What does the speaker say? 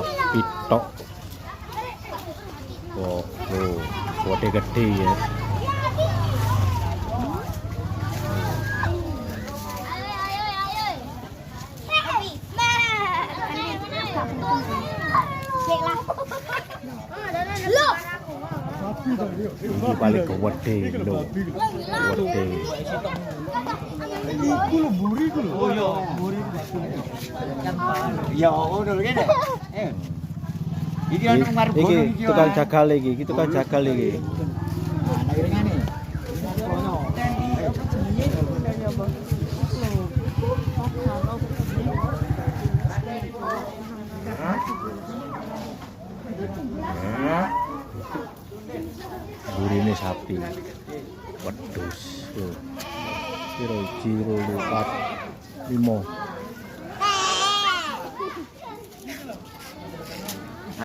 sapi tok. Oh, gede ya. Ini paling gede lho. Gede. Oh iya, buri. Ya ngono kene. Iki ana ngarep Iki gono iki. tukang jagal iki, tukang jagal iki. Nah, irengane. Burine sapi. Wedhus. Tuh. Kira 4 5